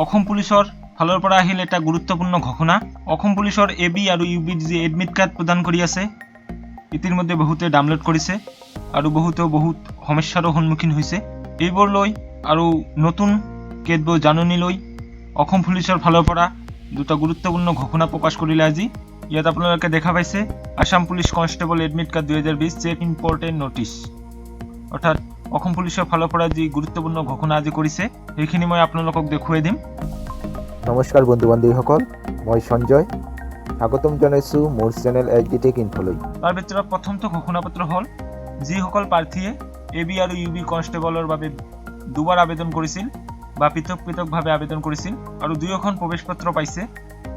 অসম পুলিচৰ ফালৰ পৰা আহিল এটা গুৰুত্বপূৰ্ণ ঘোষণা। অসম পুলিচৰ এবি আৰু ইউবিৰ যি এডমিট কাৰ্ড প্ৰদান কৰি আছে, ইতিমধ্যে বহুতে ডাউনলোড কৰিছে আৰু বহুতো বহুত সমস্যাৰো সন্মুখীন হৈছে। এইবোৰ লৈ আৰু নতুন কেতবোৰ জাননী লৈ অসম পুলিচৰ ফালৰ পৰা দুটা গুৰুত্বপূৰ্ণ ঘোষণা প্ৰকাশ কৰিলে আজি। ইয়াত আপোনালোকে দেখা পাইছে Assam police constable admit card 2020 check important notice, অৰ্থাৎ অসম পুলিচৰ ফালৰ পৰা যি গুৰুত্বপূৰ্ণ ঘোষণা আজি কৰিছে সেইখিনি মই আপোনালোকক দেখুৱাই দিম। নমস্কাৰ বন্ধু বান্ধৱীসকল, মই সঞ্জয়, স্বাগতম জনাইছোঁ মোৰ চেনেল HD Tech ইনফোলৈ। তাৰ ভিতৰত প্ৰথমটো ঘোষণাপত্ৰ হ'ল যিসকল প্ৰাৰ্থীয়ে এবি আৰু ইউবি কনষ্টেবলৰ বাবে দুবাৰ আবেদন কৰিছিল বা পৃথক পৃথকভাৱে আবেদন কৰিছিল আৰু দুয়োখন প্ৰৱেশপত্ৰ পাইছে,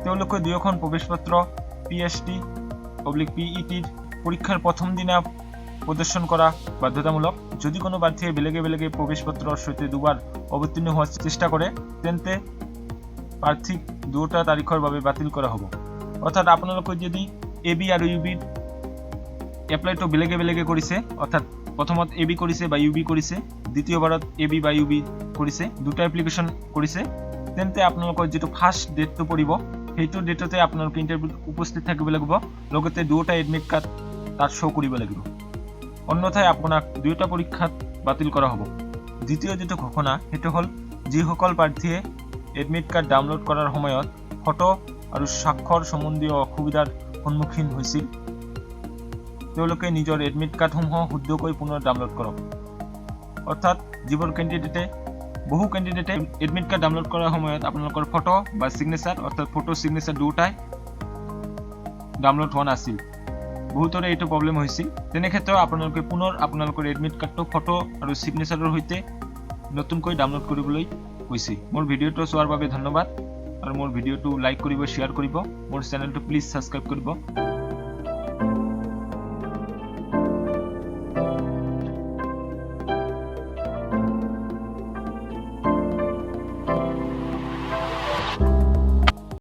তেওঁলোকে দুয়োখন প্ৰৱেশপত্ৰ PST/PETৰ পৰীক্ষাৰ প্ৰথম দিনা প্ৰদৰ্শন কৰা বাধ্যতামূলক। যদি কোনো প্ৰাৰ্থীয়ে বেলেগে বেলেগে প্ৰৱেশপত্ৰৰ সৈতে দুবাৰ অৱতীৰ্ণ হোৱাৰ চেষ্টা কৰে তেন্তে প্ৰাৰ্থীক দুটা তাৰিখৰ বাবে বাতিল কৰা হ'ব। অৰ্থাৎ আপোনালোকে যদি এবি আৰু ইউবিৰ এপ্লাইটো বেলেগে বেলেগে কৰিছে, অৰ্থাৎ প্ৰথমত এবি কৰিছে বা ইউবি কৰিছে, দ্বিতীয়বাৰত এবি বা ইউবি কৰিছে, দুটা এপ্লিকেশ্যন কৰিছে, তেন্তে আপোনালোকৰ যিটো ফাৰ্ষ্ট ডেটটো পৰিব সেইটো ডেটতে আপোনালোকে ইণ্টাৰভিউত উপস্থিত থাকিব লাগিব, লগতে দুটা এডমিট কাৰ্ড তাত শ্ব' কৰিব লাগিব, অন্যথায় আপোনাক দুয়োটা পৰীক্ষাত বাতিল কৰা হ'ব। দ্বিতীয় যিটো ঘোষণা সেইটো হ'ল যিসকল প্ৰাৰ্থীয়ে এডমিট কাৰ্ড ডাউনলোড কৰাৰ সময়ত ফটো আৰু স্বাক্ষৰ সম্বন্ধীয় অসুবিধাৰ সন্মুখীন হৈছিল, তেওঁলোকে নিজৰ এডমিট কাৰ্ডসমূহ শুদ্ধকৈ পুনৰ ডাউনলোড কৰক। অৰ্থাৎ যিবোৰ বহু কেণ্ডিডেটে এডমিট কাৰ্ড ডাউনলোড কৰাৰ সময়ত আপোনালোকৰ ফটো বা ছিগনেচাৰ, অৰ্থাৎ ফটো ছিগনেচাৰ দুয়োটাই ডাউনলোড হোৱা নাছিল, বহুতৰে এইটো প্ৰব্লেম হৈছিল। তেনে ক্ষেত্ৰত আপোনালোকে পুনৰ আপোনালোকৰ এডমিট কাৰ্ডটো ফটো আৰু ছিগনেচাৰৰ সৈতে নতুনকৈ ডাউনলোড কৰিবলৈ কৈছে। মোৰ ভিডিঅ'টো চোৱাৰ বাবে ধন্যবাদ আৰু মোৰ ভিডিঅ'টো লাইক কৰিব, শ্বেয়াৰ কৰিব, মোৰ চেনেলটো প্লিজ ছাবস্ক্ৰাইব কৰিব।